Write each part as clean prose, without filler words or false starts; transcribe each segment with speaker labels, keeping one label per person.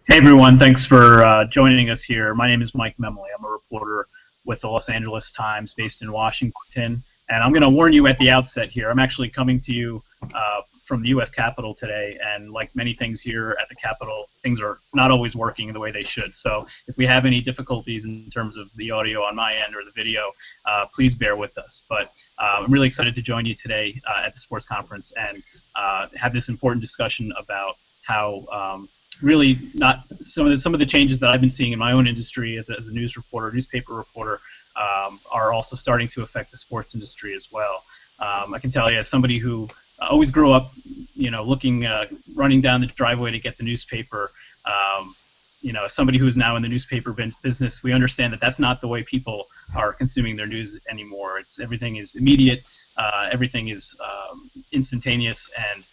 Speaker 1: Hey everyone, thanks for joining us here. My name is Mike Memoli. I'm a reporter with the Los Angeles Times based in Washington. And I'm going to warn you at the outset here, I'm actually coming to you from the U.S. Capitol today. And like many things here at the Capitol, things are not always working the way they should. So if we have any difficulties in terms of the audio on my end or the video, please bear with us. But I'm really excited to join you today at the sports conference and have this important discussion about how really not some of the changes that I've been seeing in my own industry as a news reporter, newspaper reporter, are also starting to affect the sports industry as well. I can tell you, as somebody who always grew up, looking, running down the driveway to get the newspaper, as somebody who is now in the newspaper business, we understand that that's not the way people are consuming their news anymore. Everything is immediate, everything is instantaneous, and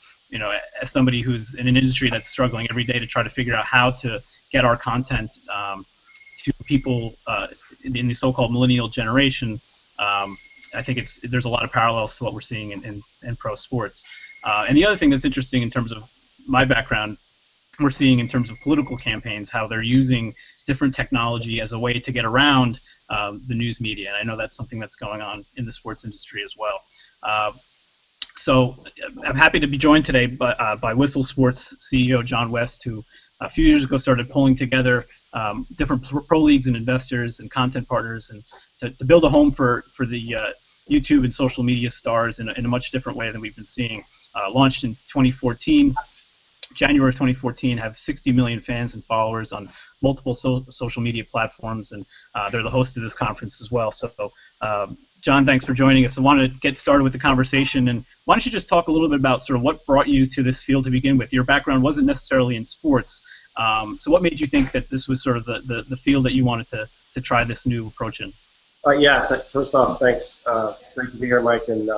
Speaker 1: as somebody who's in an industry that's struggling every day to try to figure out how to get our content to people in the so-called millennial generation, I think there's a lot of parallels to what we're seeing in pro sports. And the other thing that's interesting in terms of my background, we're seeing in terms of political campaigns how they're using different technology as a way to get around the news media. And I know that's something that's going on in the sports industry as well. So I'm happy to be joined today by Whistle Sports CEO John West, who a few years ago started pulling together different pro leagues and investors and content partners and to build a home for the YouTube and social media stars in a much different way than we've been seeing. Launched in 2014. January of 2014, have 60 million fans and followers on multiple social media platforms, and they're the host of this conference as well. So, John, thanks for joining us. I want to get started with the conversation, and why don't you just talk a little bit about sort of what brought you to this field to begin with? Your background wasn't necessarily in sports, so what made you think that this was sort of the field that you wanted to try this new approach in?
Speaker 2: First off, thanks. Great to be here, Mike, and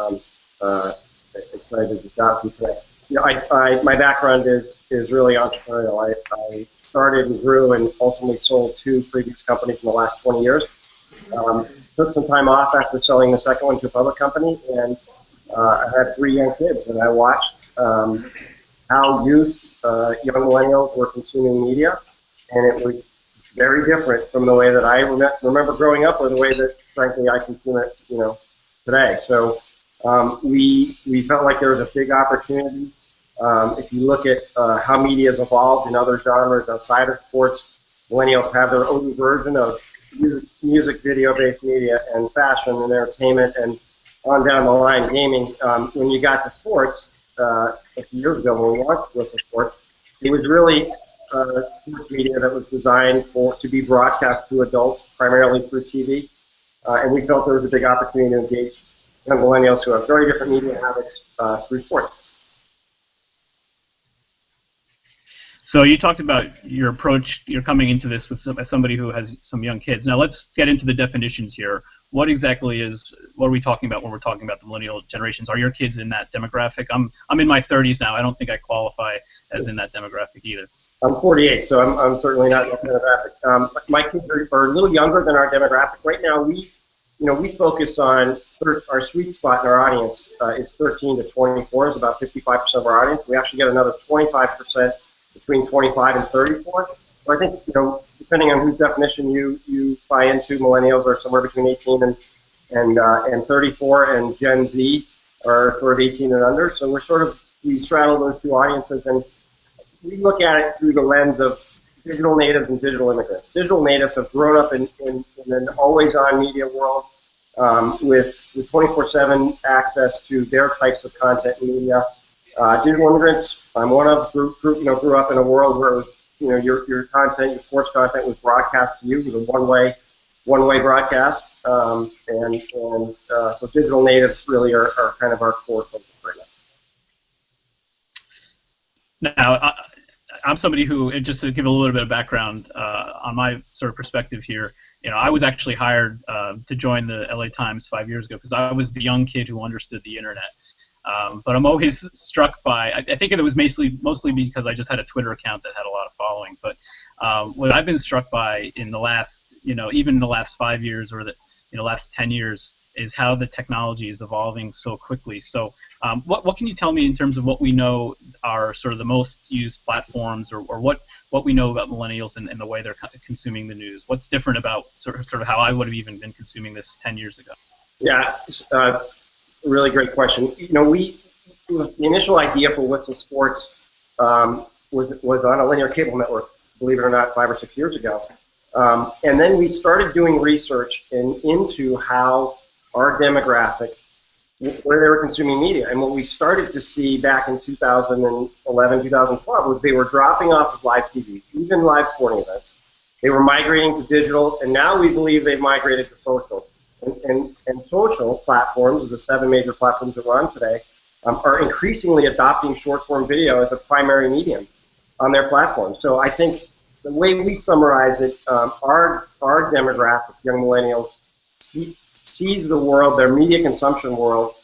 Speaker 2: excited to talk to you today. My background is really entrepreneurial. I started and grew and ultimately sold 2 previous companies in the last 20 years. Took some time off after selling the second one to a public company, and I had 3 young kids, and I watched how youth, young millennials, were consuming media, and it was very different from the way that I remember growing up, or the way that, frankly, I consume it, today. So we felt like there was a big opportunity. If you look at how media has evolved in other genres outside of sports, millennials have their own version of music, video-based media, and fashion and entertainment, and on down the line, gaming. When you got to sports, a few years ago when we launched Whistle Sports, it was really sports media that was designed to be broadcast to adults, primarily through TV, and we felt there was a big opportunity to engage young millennials who have very different media habits through sports.
Speaker 1: So you talked about your approach. You're coming into this as somebody who has some young kids. Now let's get into the definitions here. What are we talking about when we're talking about the millennial generations? Are your kids in that demographic? I'm in my 30s now. I don't think I qualify as in that demographic either.
Speaker 2: I'm 48, so I'm certainly not in that demographic. My kids are a little younger than our demographic. Right now, we focus on our sweet spot in our audience is 13 to 24. Is about 55% of our audience. We actually get another 25% between 25 and 34. So I think, depending on whose definition you buy into, millennials are somewhere between 18 and 34, and Gen Z are sort of 18 and under. So we straddle those 2 audiences, and we look at it through the lens of digital natives and digital immigrants. Digital natives have grown up in an always-on media world with 24/7 access to their types of content and media. Digital immigrants, I'm one of, grew up in a world where your content, your sports content, was broadcast to you. It was a one-way broadcast, so digital natives really are kind of our core focus right
Speaker 1: now. Now, I'm somebody who, just to give a little bit of background on my sort of perspective here, I was actually hired to join the LA Times 5 years ago because I was the young kid who understood the internet. But I'm always struck by, I think it was mostly because I just had a Twitter account that had a lot of following, but what I've been struck by in the last, even in the last 5 years or the last 10 years, is how the technology is evolving so quickly. So what can you tell me in terms of what we know are sort of the most used platforms, or what we know about millennials and the way they're consuming the news? What's different about sort of how I would have even been consuming this 10 years ago?
Speaker 2: Yeah, really great question. You know, the initial idea for Whistle Sports was on a linear cable network, believe it or not, 5 or 6 years ago. And then we started doing research into how our demographic, where they were consuming media. And what we started to see back in 2011, 2012 was they were dropping off of live TV, even live sporting events. They were migrating to digital, and now we believe they've migrated to social. And social platforms, the 7 major platforms that we're on today, are increasingly adopting short-form video as a primary medium on their platform. So I think the way we summarize it, our demographic, young millennials, sees the world, their media consumption world,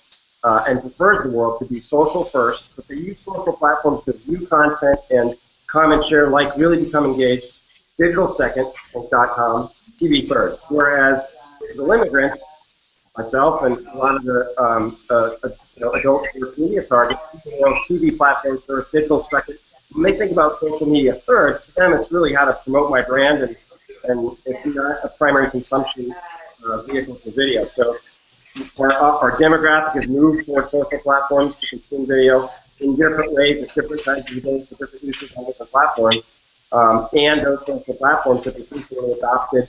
Speaker 2: and prefers the world to be social first, but they use social platforms to view content and comment, share, like, really become engaged. Digital second, like .com, TV third. Whereas digital immigrants, myself and a lot of the adults with media targets, TV platforms first, digital second. When they think about social media third, to them it's really how to promote my brand, and it's not a primary consumption vehicle for video. So our demographic has moved towards social platforms to consume video in different ways at different times of the day for different uses on different platforms. And those social platforms have increasingly adopted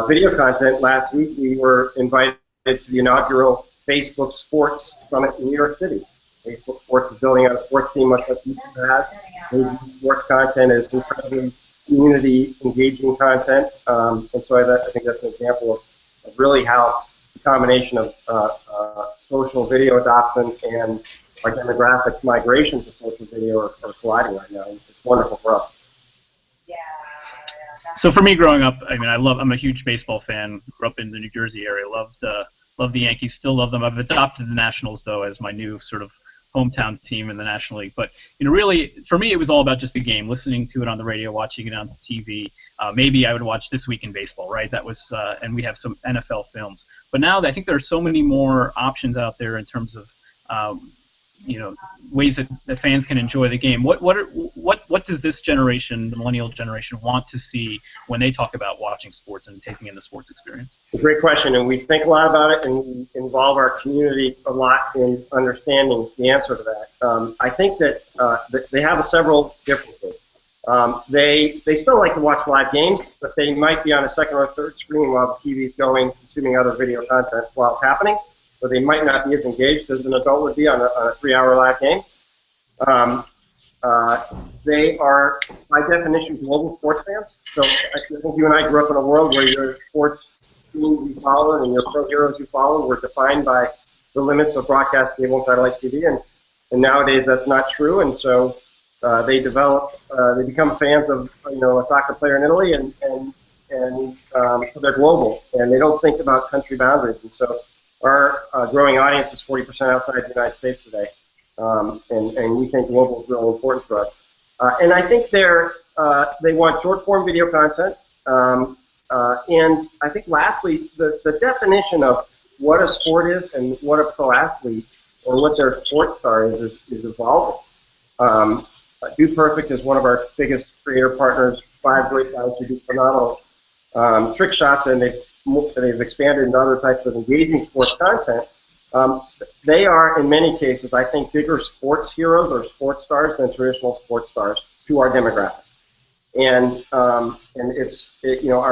Speaker 2: video content. Last week we were invited to the inaugural Facebook Sports Summit in New York City. Facebook Sports is building out a sports team much like YouTube has. Sports content is incredibly community engaging content, and so I think that's an example of really how the combination of social video adoption and our demographics migration to social video are colliding right now. It's wonderful for us.
Speaker 1: So for me, growing up, I mean, I'm a huge baseball fan. Grew up in the New Jersey area. Loved the Yankees. Still love them. I've adopted the Nationals though as my new sort of hometown team in the National League. But really, for me, it was all about just the game, listening to it on the radio, watching it on TV. Maybe I would watch This Week in Baseball, right? That was, and we have some NFL films. But now I think there are so many more options out there in terms of ways that fans can enjoy the game. What does this generation, the millennial generation, want to see when they talk about watching sports and taking in the sports experience?
Speaker 2: A great question, and we think a lot about it, and we involve our community a lot in understanding the answer to that. I think that they have several differences. They still like to watch live games, but they might be on a second or third screen while the TV is going, consuming other video content while it's happening. So they might not be as engaged as an adult would be on a 3-hour live game. They are, by definition, global sports fans. So I think you and I grew up in a world where your sports teams you followed and your pro heroes you followed were defined by the limits of broadcast cable and satellite TV. And nowadays that's not true. And so they become fans of a soccer player in Italy, and so they're global, and they don't think about country boundaries. And so our growing audience is 40% outside the United States today, and we think global is really important for us. And I think they want short-form video content, and I think lastly, the definition of what a sport is and what a pro athlete or what their sports star is evolving. Dude Perfect is one of our biggest creator partners. 5 great guys who do phenomenal trick shots, and they've expanded into other types of engaging sports content. They are, in many cases, I think, bigger sports heroes or sports stars than traditional sports stars to our demographic. And our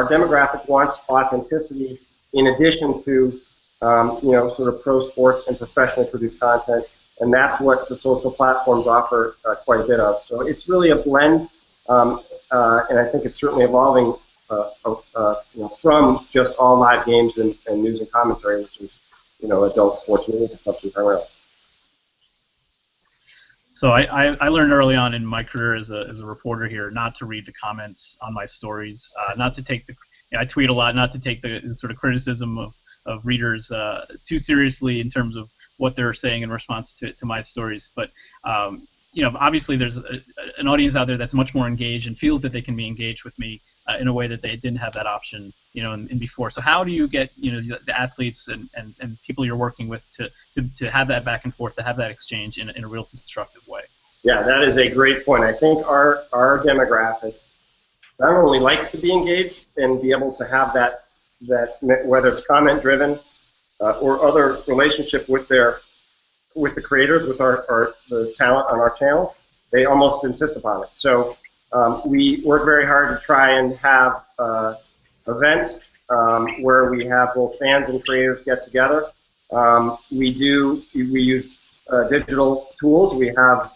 Speaker 2: demographic wants authenticity in addition to sort of pro sports and professionally produced content, and that's what the social platforms offer quite a bit of. So it's really a blend, and I think it's certainly evolving from just all live games and news and commentary, which is adult sports media consumption primarily.
Speaker 1: So I learned early on in my career as a reporter here not to read the comments on my stories, not to take I tweet a lot, not to take the sort of criticism of readers too seriously in terms of what they're saying in response to my stories. But obviously there's an audience out there that's much more engaged and feels that they can be engaged with me in a way that they didn't have that option, in before. So how do you get, the athletes and people you're working with to have that back and forth, to have that exchange in a real constructive way?
Speaker 2: Yeah, that is a great point. I think our demographic not only likes to be engaged and be able to have that whether it's comment driven or other relationship with the creators, with the talent on our channels, they almost insist upon it. So we work very hard to try and have events where we have both fans and creators get together. We use digital tools. We have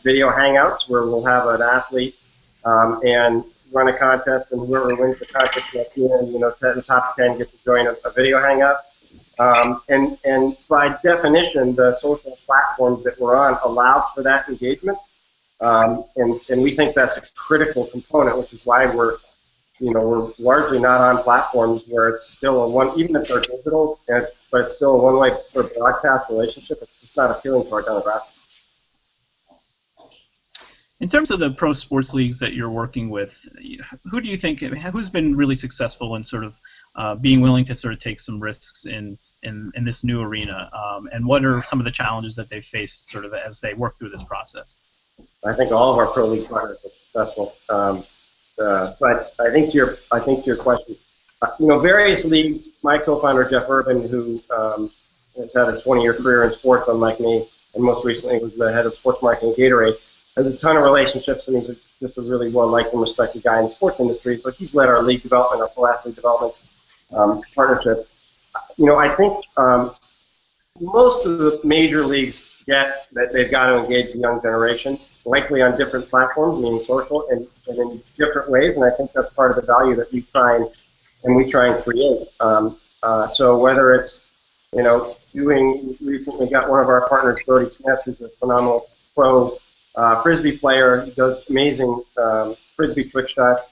Speaker 2: video hangouts where we'll have an athlete and run a contest, and whoever wins the contest next year, the top 10 get to join a video hangout. And by definition, the social platforms that we're on allow for that engagement, and we think that's a critical component, which is why we're largely not on platforms where it's still even if they're digital, but it's still a one-way sort of broadcast relationship. It's just not appealing to our demographic.
Speaker 1: In terms of the pro sports leagues that you're working with, who do you think, who's been really successful in sort of being willing to sort of take some risks in this new arena, and what are some of the challenges that they've faced sort of as they work through this process?
Speaker 2: I think all of our pro league partners are successful, but I think to your question, various leagues. My co-founder Jeff Urban, who has had a 20-year career in sports, unlike me, and most recently was the head of sports marketing at Gatorade, has a ton of relationships, and he's just a really well-liked and respected guy in the sports industry. So he's led our league development, our pro athlete development partnerships. I think most of the major leagues get that they've got to engage the young generation, likely on different platforms, meaning social, and in different ways. And I think that's part of the value that we try and create. So whether it's we recently got one of our partners, Brody Smith, who's a phenomenal pro Frisbee player. He does amazing Frisbee trick shots.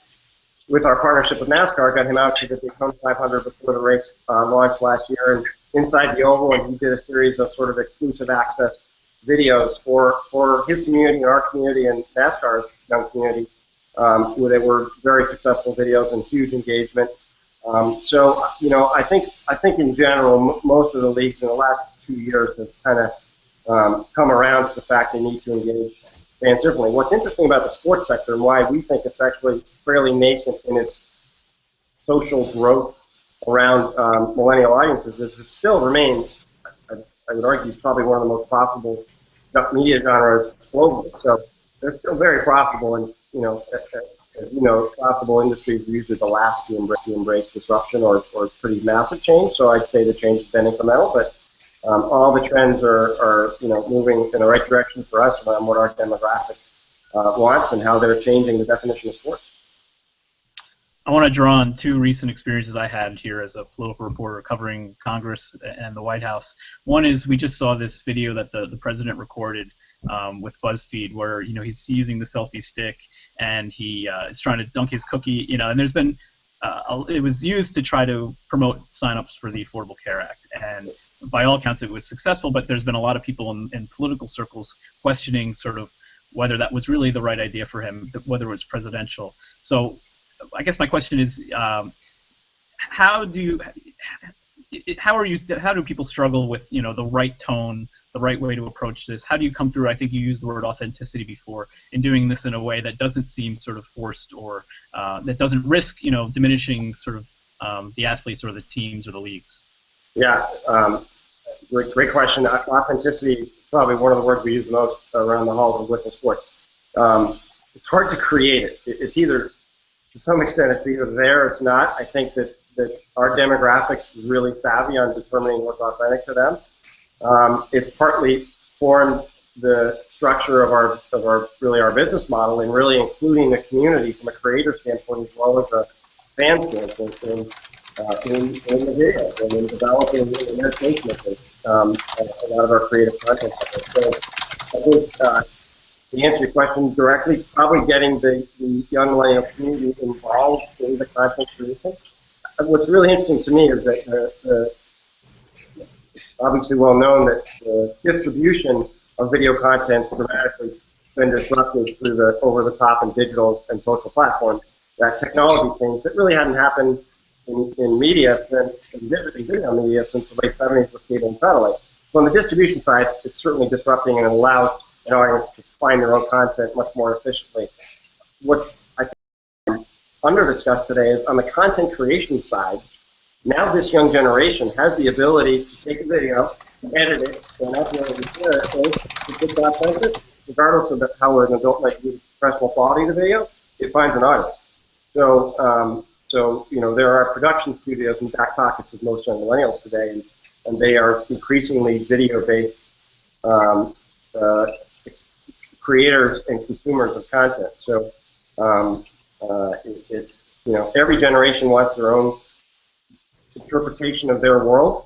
Speaker 2: With our partnership with NASCAR, got him out to the Daytona 500 before the race launched last year, and inside the oval, and he did a series of sort of exclusive access videos for his community and our community and NASCAR's young community, where they were very successful videos and huge engagement. So I think in general, most of the leagues in the last 2 years have kind of come around to the fact they need to engage fans differently. What's interesting about the sports sector and why we think it's actually fairly nascent in its social growth around millennial audiences is it still remains, I would argue, probably one of the most profitable media genres globally. So they're still very profitable, and profitable industries are usually the last to embrace disruption or pretty massive change. So I'd say the change has been incremental, but all the trends are moving in the right direction for us around what our demographic wants and how they're changing the definition of sports.
Speaker 1: I want to draw on two recent experiences I had here as a political reporter covering Congress and the White House. One is we just saw this video that the president recorded with BuzzFeed, where he's using the selfie stick and he is trying to dunk his cookie, and there's been it was used to try to promote signups for the Affordable Care Act, and by all accounts it was successful, but there's been a lot of people in political circles questioning sort of whether that was really the right idea for him, whether it was presidential. So I guess my question is, how do people struggle with the right tone, the right way to approach this? How do you come through? I think you used the word authenticity before, in doing this in a way that doesn't seem sort of forced or that doesn't risk diminishing sort of the athletes or the teams or the leagues. Yeah,
Speaker 2: great question. Authenticity is probably one of the words we use most around the halls of Whistle Sports. It's hard to create it. It's either, to some extent, it's either there or it's not. I think that our demographics really savvy on determining what's authentic to them. It's partly formed the structure of our business model, and really including the community from a creator standpoint as well as a fan standpoint in the video and in developing and education of it, a lot of our creative content. So I think to answer your question directly, probably getting the young millennial community involved in the content creation. What's really interesting to me is that obviously well known that the distribution of video content is dramatically been disrupted through the over-the-top and digital and social platforms. That technology change that really hadn't happened in media since in video media since the late 70s with cable and satellite. So on the distribution side, it's certainly disrupting and it allows an audience to find their own content much more efficiently. What's I think under discussed today is on the content creation side. Now this young generation has the ability to take a video, edit it, and upload it to share it to get that authentic, regardless of how an adult might do professional quality of the video. It finds an audience. So, there are production studios in the back pockets of most young millennials today, and they are increasingly video-based creators and consumers of content. So, it's every generation wants their own interpretation of their world.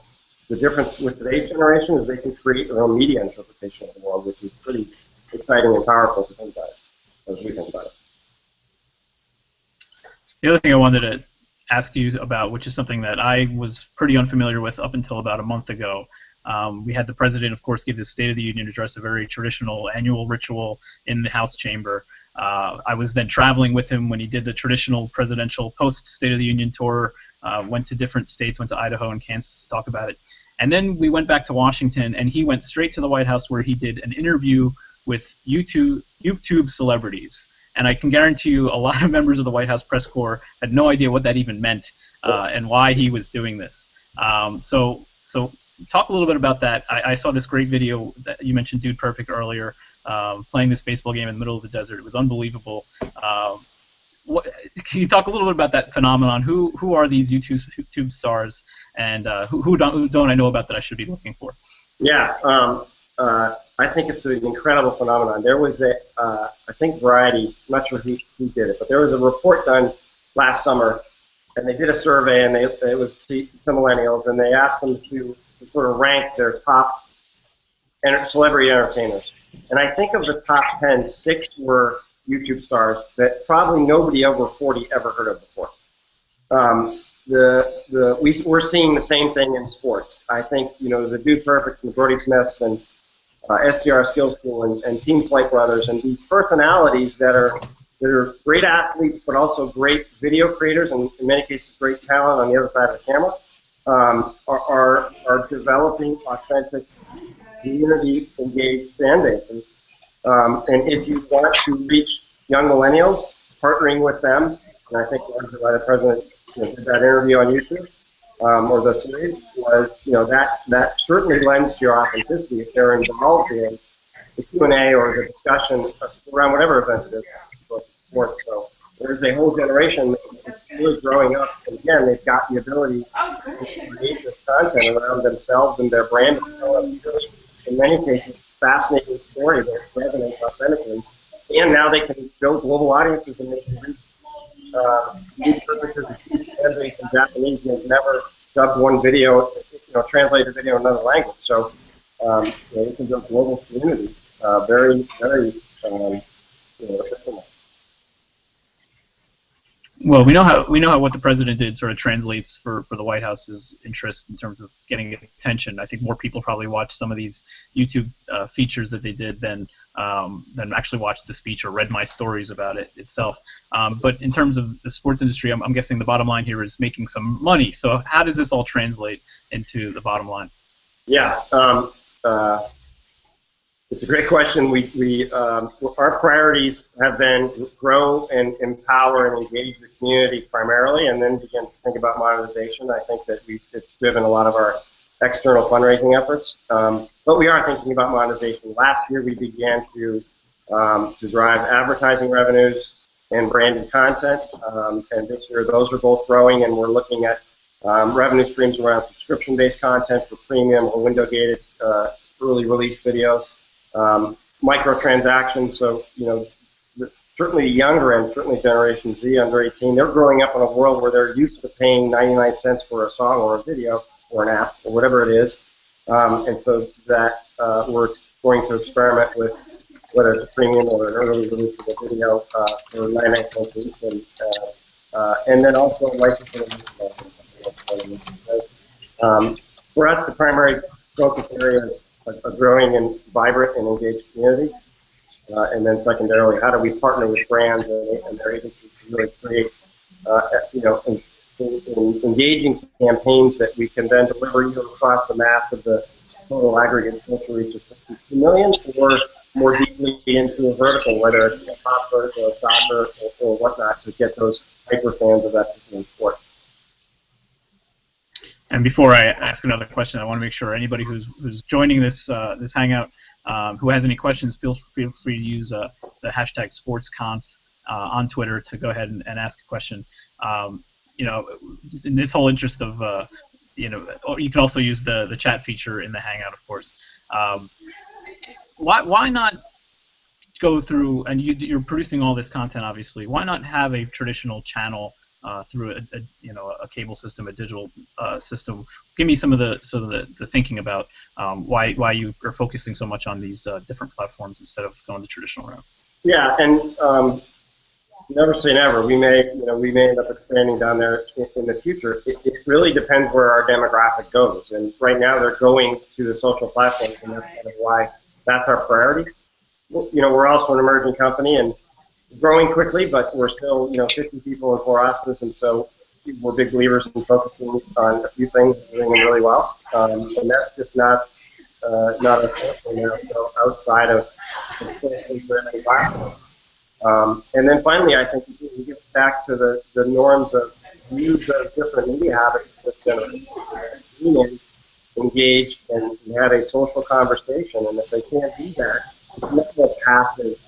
Speaker 2: The difference with today's generation is they can create their own media interpretation of the world, which is pretty exciting and powerful to think about it, as we think about it.
Speaker 1: The other thing I wanted to ask you about, which is something that I was pretty unfamiliar with up until about a month ago. We had the president, of course, give his State of the Union address, a very traditional annual ritual in the House chamber. I was then traveling with him when he did the traditional presidential post-State of the Union tour, went to different states, went to Idaho and Kansas to talk about it. And then we went back to Washington, and he went straight to the White House where he did an interview with YouTube celebrities. And I can guarantee you a lot of members of the White House press corps had no idea what that even meant and why he was doing this. So talk a little bit about that. I saw this great video that you mentioned, Dude Perfect, earlier, playing this baseball game in the middle of the desert. It was unbelievable. Can you talk a little bit about that phenomenon? Who are these YouTube stars, and who don't I know about that I should be looking for?
Speaker 2: Yeah, I think it's an incredible phenomenon. There was I think Variety, I'm not sure who did it, but there was a report done last summer, and they did a survey, and it was to millennials, and they asked them to sort of rank their top celebrity entertainers. And I think of the top 10, 6 were YouTube stars that probably nobody over 40 ever heard of before. We're seeing the same thing in sports. I think the Dude Perfects and the Brody Smiths and STR Skill School and Team Flight Brothers and these personalities that are great athletes but also great video creators and in many cases great talent on the other side of the camera are developing authentic community engaged fan bases. And if you want to reach young millennials, partnering with them, and I think why the president did that interview on YouTube or the series was, that certainly lends to your authenticity if they're involved in the Q&A or the discussion around whatever event it is, sports. So there's a whole generation that's really growing up, and again, they've got the ability to create this content around themselves and their brand, and really, in many cases, fascinating story that resonates authentically. And now they can build global audiences and they can reach fan base in Japanese, and they've never dubbed one video, translated video in another language. So you can build global communities very, very efficiently.
Speaker 1: Well, we know how what the president did sort of translates for the White House's interest in terms of getting attention. I think more people probably watched some of these YouTube features that they did than actually watched the speech or read my stories about it itself. But in terms of the sports industry, I'm guessing the bottom line here is making some money. So how does this all translate into the bottom line?
Speaker 2: Yeah. It's a great question. Our priorities have been grow and empower and engage the community primarily, and then begin to think about monetization. I think that it's driven a lot of our external fundraising efforts, but we are thinking about monetization. Last year we began to drive advertising revenues and branded content, and this year those are both growing, and we're looking at revenue streams around subscription-based content for premium or window-gated early release videos. Microtransactions, so certainly the younger end, certainly Generation Z under 18, they're growing up in a world where they're used to paying 99 cents for a song or a video or an app or whatever it is, and so that we're going to experiment with whether it's a premium or an early release of a video for 99 cents each, and then also licensing. For us, the primary focus area is a growing and vibrant and engaged community. And then secondarily, how do we partner with brands and their agencies to really create, engaging campaigns that we can then deliver either across the mass of the total aggregate social reach of 62 million, or more deeply into a vertical, whether it's a pop vertical or soccer or whatnot, to get those hyper fans of that particular sport.
Speaker 1: And before I ask another question, I want to make sure anybody who's joining this this hangout who has any questions, feel free to use the hashtag SportsConf on Twitter to go ahead and ask a question. In this whole interest of you can also use the chat feature in the hangout, of course. Why not go through, and you're producing all this content, obviously. Why not have a traditional channel through a cable system, a digital system? Give me some of the thinking about why you are focusing so much on these different platforms instead of going the traditional route.
Speaker 2: Yeah, and never say never. We may end up expanding down there in the future. It really depends where our demographic goes. And right now they're going to the social platforms, and that's kind of why that's our priority. We're also an emerging company and growing quickly, but we're still 50 people in 4 offices, and so we're big believers in focusing on a few things and doing them really well. And that's just not a thing outside of the platform. And then finally, I think it gets back to the norms of use of different media habits of this generation, engage and have a social conversation. And if they can't do that, it's much more passive,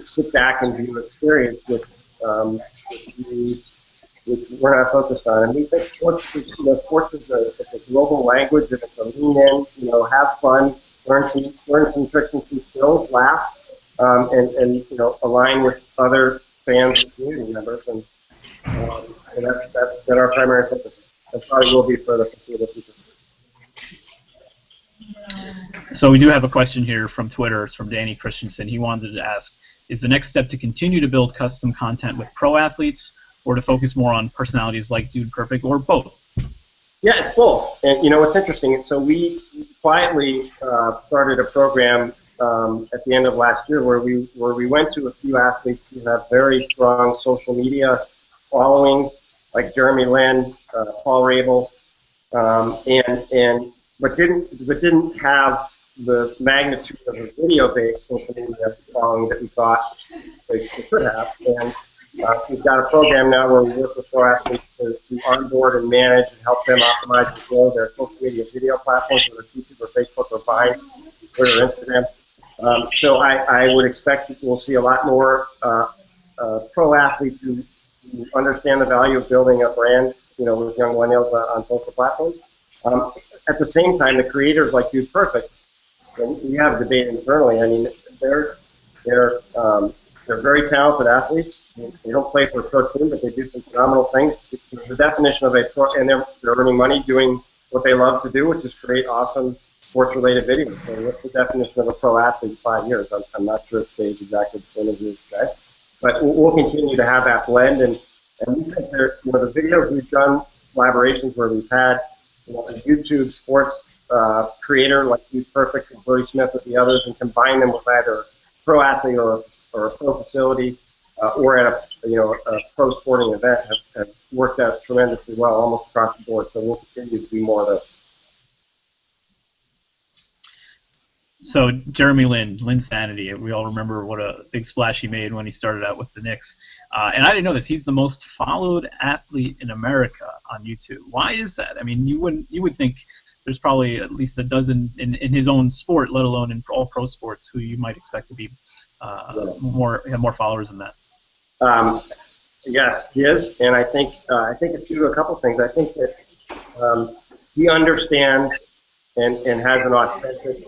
Speaker 2: sit back and view experience, which we're not focused on. And we think sports is a global language. If it's a lean in, have fun, learn some tricks and some skills, laugh. And align with other fans and community members, and that's our primary focus. That probably will be for the foreseeable future.
Speaker 1: So we do have a question here from Twitter. It's from Danny Christensen. He wanted to ask, is the next step to continue to build custom content with pro athletes, or to focus more on personalities like Dude Perfect, or both?
Speaker 2: Yeah, it's both. And what's interesting, so we quietly started a program at the end of last year where we went to a few athletes who have very strong social media followings, like Jeremy Lin, Paul Rabel, but didn't have the magnitude of a video-based social media following that we thought they should have. And we've got a program now where we work with pro athletes to onboard and manage and help them optimize and grow their social media video platforms, whether it's YouTube or Facebook or Vine, Twitter or Instagram. So I would expect that we'll see a lot more pro athletes who understand the value of building a brand, with young millennials on social platforms. At the same time, the creators like Dude Perfect, and we have a debate internally. I mean, they're very talented athletes. They don't play for a pro team, but they do some phenomenal things. The definition of a pro, and they're earning money doing what they love to do, which is create awesome sports-related videos. So what's the definition of a pro athlete in 5 years? I'm not sure it stays exactly the same as it is today. But we'll continue to have that blend, and we think the videos we've done, collaborations where we've had a YouTube sports creator like Dude Perfect and Brody Smith with the others, and combine them with either a pro athlete or a pro facility or at a pro sporting event have worked out tremendously well almost across the board. So we'll continue to do more of those.
Speaker 1: So Jeremy Lin, Linsanity, we all remember what a big splash he made when he started out with the Knicks. And I didn't know this. He's the most followed athlete in America on YouTube. Why is that? I mean, you would think there's probably at least a dozen in his own sport, let alone in all pro sports, who you might expect to be have more followers than that.
Speaker 2: Yes, he is, and I think it's due to a couple things. I think that he understands and has an authentic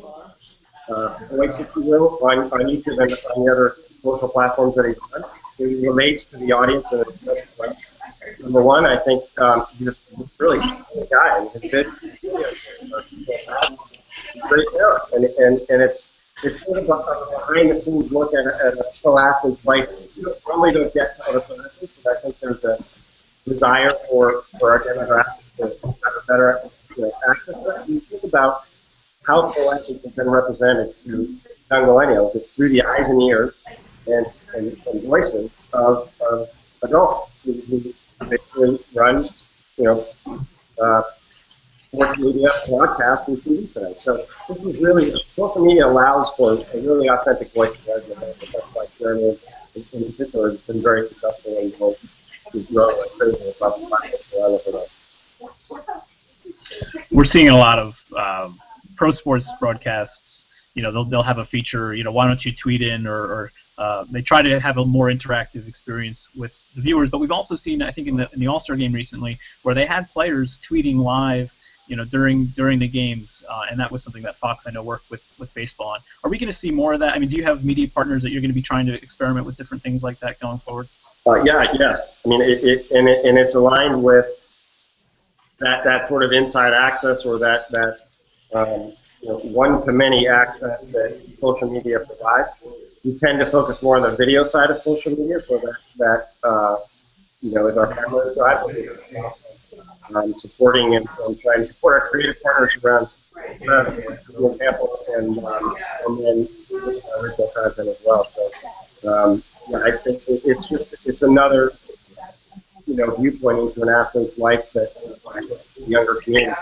Speaker 2: voice, if you will, on YouTube and on the other social platforms that he's on. He relates to the audience in a special way. Number one, I think he's a really good guy. He's a good, great talent, and it's sort of a behind-the-scenes look at a pro athlete's life. You probably don't get to other pro athletes, but I think there's a desire for our demographic to have a better access to that. And you think about how pro athletes have been represented to young millennials. It's through the eyes and ears and voices of adults who basically run, sports media, broadcast, and TV today. So this is really, social media allows for a really authentic voice of argument. That's why Jeremy, in particular, has been very successful in both his growing and crazy across the platform.
Speaker 1: We're seeing a lot of pro sports broadcasts. They'll have a feature. Why don't you tweet in, or they try to have a more interactive experience with the viewers. But we've also seen, I think, in the All-Star game recently, where they had players tweeting live, during the games, and that was something that Fox, I know, worked with baseball on. Are we going to see more of that? I mean, do you have media partners that you're going to be trying to experiment with different things like that going forward?
Speaker 2: Yes. I mean, it's aligned with that sort of inside access, or that one-to-many access that social media provides. We tend to focus more on the video side of social media, so that is our primary drive. Supporting and trying to support our creative partners around as an example, and then original content as well. So I think it's another viewpoint into an athlete's life that the younger community.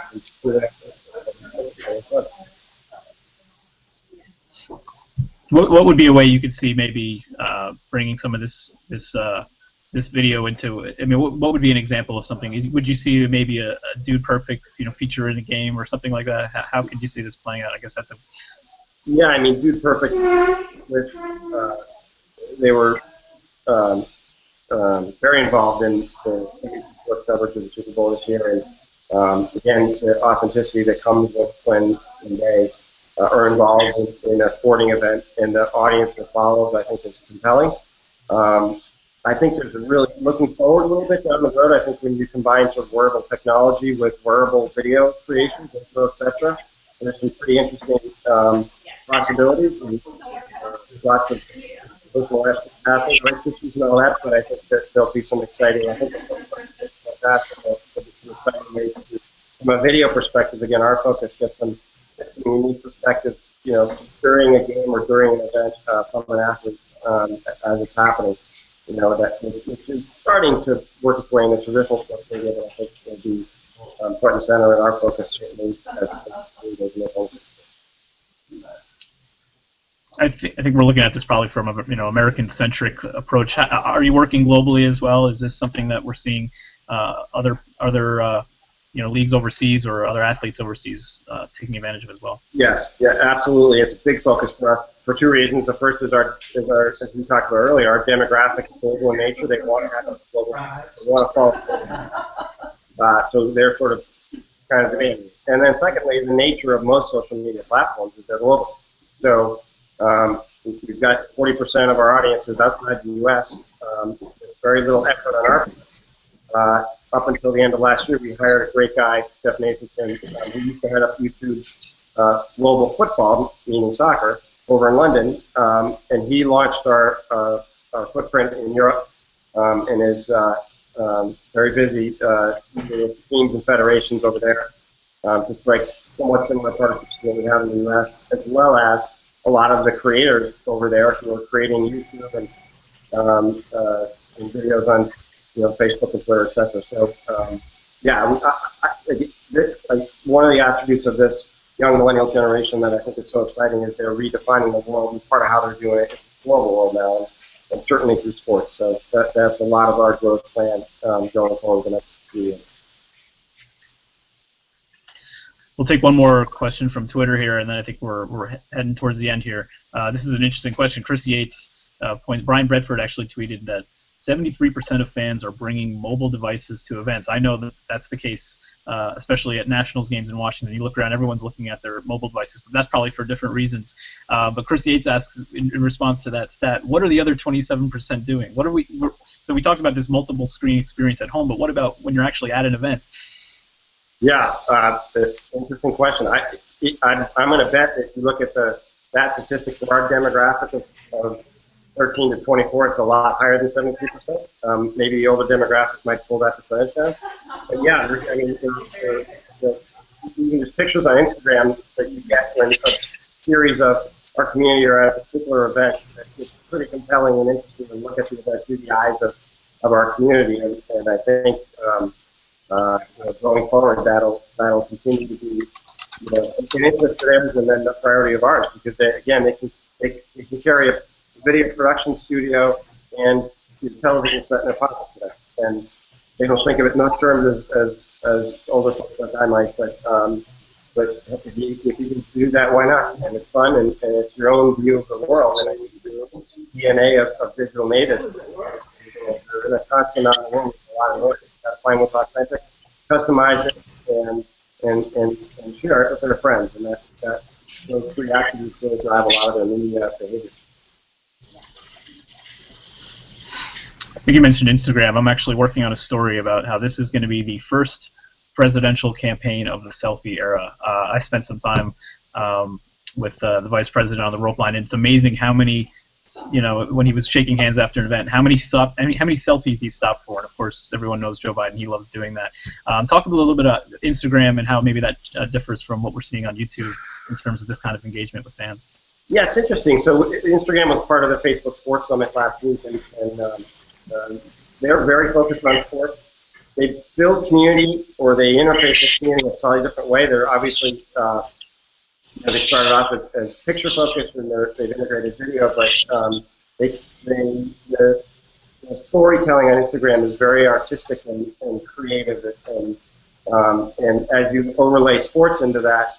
Speaker 1: What would be a way you could see maybe bringing some of this video into it? I mean, what would be an example of something? Would you see maybe a Dude Perfect feature in a game or something like that? How could you see this playing out? I guess that's a...
Speaker 2: Yeah, I mean, Dude Perfect, they were very involved in the ABC Sports coverage of the Super Bowl this year, and again, the authenticity that comes with when they are involved in a sporting event, and the audience that follows, I think, is compelling. I think there's really, looking forward a little bit down the road, I think when you combine sort of wearable technology with wearable video creations, et cetera, there's some pretty interesting possibilities, and lots of personal athletes, right systems and all that, but I think that there'll be some exciting, I think it's fantastic, but it's some exciting ways to do. From a video perspective, again, our focus gets some unique perspective, during a game or during an event from an athlete as it's happening. Which is starting to work its way in the traditional sports media, but I think will be front and center in our focus certainly as
Speaker 1: I think we're looking at this probably from a American-centric approach. Are you working globally as well? Is this something that we're seeing other leagues overseas or other athletes overseas taking advantage of as well?
Speaker 2: Yes, yeah, absolutely. It's a big focus for us for two reasons. The first is our as we talked about earlier, our demographic is global in nature. They want to have a global, they want to follow. So they're sort of kind of demanding. And then secondly, the nature of most social media platforms is they're global. So we've got 40% of our audiences outside the U.S. Very little effort on our part. Up until the end of last year, we hired a great guy, Jeff Nathanson, who used to head up YouTube global football, meaning soccer, over in London, and he launched our footprint in Europe and is very busy with teams and federations over there, just like somewhat similar partnerships that we have in the U.S., as well as a lot of the creators over there who are creating YouTube and videos on Facebook and Twitter, etc. So, one of the attributes of this young millennial generation that I think is so exciting is they're redefining the world, and part of how they're doing it is the global world now, and certainly through sports. So that's a lot of our growth plan going forward the next few years.
Speaker 1: We'll take one more question from Twitter here, and then I think we're heading towards the end here. This is an interesting question. Chris Yates Brian Bradford actually tweeted that 73% of fans are bringing mobile devices to events. I know that that's the case, especially at Nationals games in Washington. You look around, everyone's looking at their mobile devices, but that's probably for different reasons. But Chris Yates asks, in response to that stat, what are the other 27% doing? So we talked about this multiple screen experience at home, but what about when you're actually at an event?
Speaker 2: Yeah, interesting question. I'm going to bet that if you look at that statistic for our demographic of 13 to 24, it's a lot higher than 73%. Maybe the older demographic might pull that percentage down. But yeah, I mean, even just pictures on Instagram that you get when a series of our community or at a particular event, it's pretty compelling and interesting to look at the event through the eyes of our community. And I think going forward, that'll continue to be an interest of theirs and then the priority of ours, because they can carry a video production studio and the television set in their pockets there. And they don't think of it in those terms as older folks like I might, but if you can do that, why not? And it's fun, and it's your own view of the world, and it's the DNA of digital natives. They're in a constant on the room with a lot of noise. You've got to find what's authentic, customize it, and share it with their friends, and those three attributes really drive a lot of their media behavior.
Speaker 1: I think you mentioned Instagram. I'm actually working on a story about how this is going to be the first presidential campaign of the selfie era. I spent some time with the vice president on the rope line, and it's amazing how many, when he was shaking hands after an event, how many selfies he stopped for. And of course, everyone knows Joe Biden; he loves doing that. Talk a little bit about Instagram and how maybe that differs from what we're seeing on YouTube in terms of this kind of engagement with fans.
Speaker 2: Yeah, it's interesting. So Instagram was part of the Facebook Sports Summit last week, and they're very focused on sports. They build community, or they interface with community in a slightly different way. They're obviously, they started off as picture focused, and they've integrated video, but the storytelling on Instagram is very artistic and creative, and as you overlay sports into that,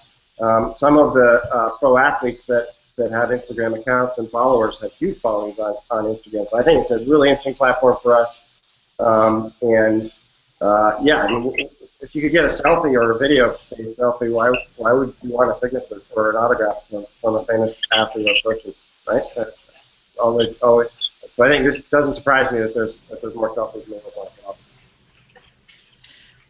Speaker 2: some of the pro athletes that have Instagram accounts and followers have huge followings on Instagram. So I think it's a really interesting platform for us, yeah, I mean, if you could get a selfie or a video-based selfie, why would you want a signature or an autograph from a famous athlete or person, right? Always. So I think this doesn't surprise me that there's more selfies made with one.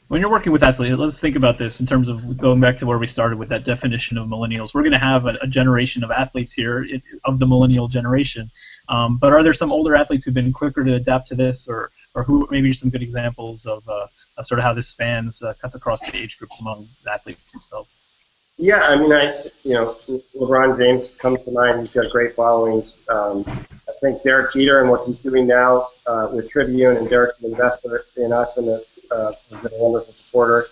Speaker 1: When you're working with athletes, let's think about this in terms of going back to where we started with that definition of millennials. We're going to have a generation of athletes here, of the millennial generation. But are there some older athletes who've been quicker to adapt to this, or who maybe some good examples of sort of how this spans, cuts across the age groups among the athletes themselves? Yeah,
Speaker 2: I mean, LeBron James comes to mind. He's got great followings. I think Derek Jeter and what he's doing now with Tribune, and Derek's an investor in us and has been a wonderful supporter,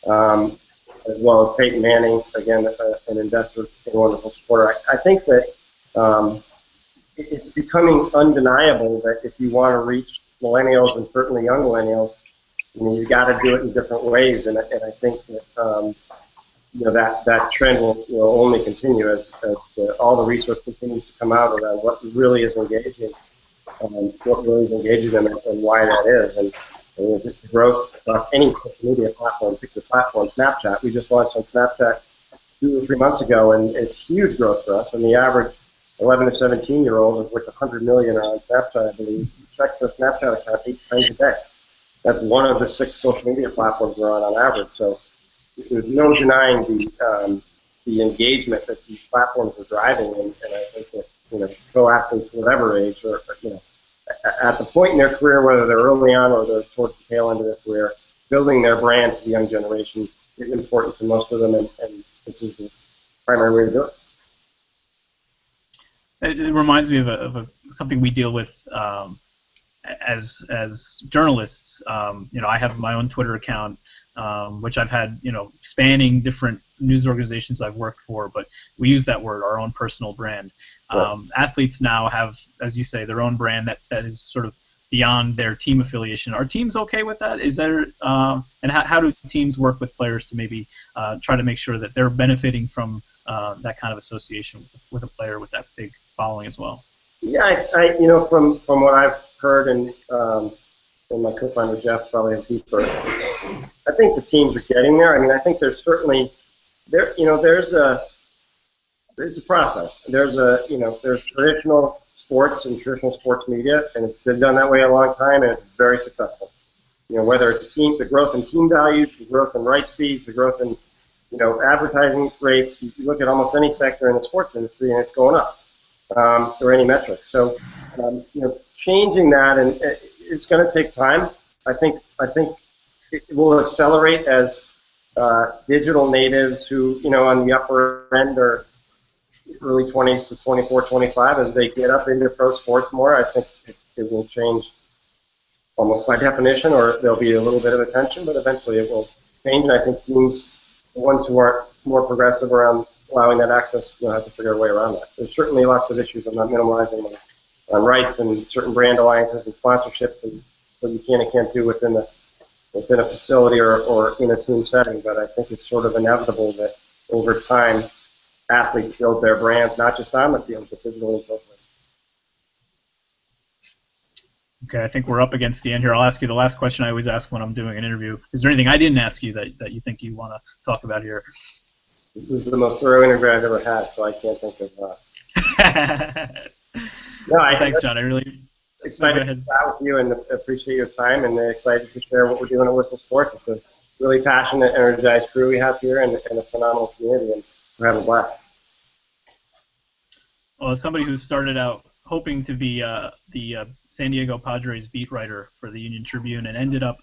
Speaker 2: as well as Peyton Manning, again, an investor and a wonderful supporter. I think that it's becoming undeniable that if you want to reach millennials, and certainly young millennials, you've got to do it in different ways, and I think that that trend will only continue as all the research continues to come out around what really is engaging them, and why that is. And just the growth across any social media platform, pick the platform, Snapchat. We just launched on Snapchat 2 or 3 months ago, and it's huge growth for us. And the average 11 to 17-year-old, of which 100 million are on Snapchat, I believe, checks their Snapchat account 8 times a day. That's one of the 6 social media platforms we're on average. So there's no denying the engagement that these platforms are driving, and I think that pro athletes, whatever age, or at the point in their career, whether they're early on or they're towards the tail end of their career, building their brand to the young generation is important to most of them, and this is the primary way to do it.
Speaker 1: It reminds me of something we deal with as journalists. I have my own Twitter account, which I've had, spanning different news organizations I've worked for, but we use that word, our own personal brand. Athletes now have, as you say, their own brand that is sort of beyond their team affiliation. Are teams okay with that? Is there, and how do teams work with players to maybe try to make sure that they're benefiting from that kind of association with a player with that big following as well?
Speaker 2: Yeah, from what I've heard, and my co-founder Jeff probably has deeper, I think the teams are getting there. I mean, I think there's certainly there's a process. There's traditional sports and traditional sports media, and it's been done that way a long time, and it's very successful. Whether it's the growth in team values, the growth in rights fees, the growth in advertising rates. You look at almost any sector in the sports industry, and it's going up, or any metric. So changing that, and it's going to take time. I think it will accelerate as digital natives who, on the upper end, are early 20s to 24, 25, as they get up into pro sports more, I think it will change almost by definition, or there'll be a little bit of attention, but eventually it will change. And I think teams, the ones who are more progressive around allowing that access, have to figure a way around that. There's certainly lots of issues. I'm not minimizing them on rights and certain brand alliances and sponsorships and what you can and can't do within a facility or in a team setting. But I think it's sort of inevitable that over time, athletes build their brands, not just on the field, but digitally and socially.
Speaker 1: Okay, I think we're up against the end here. I'll ask you the last question I always ask when I'm doing an interview. Is there anything I didn't ask you that you think you want to talk about here?
Speaker 2: This is the most thorough interview I've ever had, so I can't think of.
Speaker 1: Thanks, John. I really
Speaker 2: excited to chat with you and appreciate your time, and excited to share what we're doing at Whistle Sports. It's a really passionate, energized crew we have here, and a phenomenal community, and we're having a blast.
Speaker 1: Well, as somebody who started out hoping to be the San Diego Padres beat writer for the Union Tribune and ended up,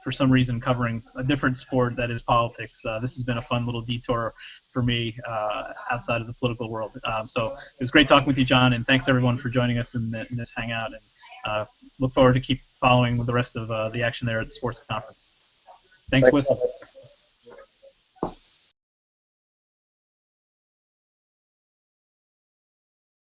Speaker 1: for some reason, covering a different sport that is politics. This has been a fun little detour for me outside of the political world. So it was great talking with you, John, and thanks everyone for joining us in this hangout. And look forward to keep following the rest of the action there at the sports conference. Thanks, Whistle.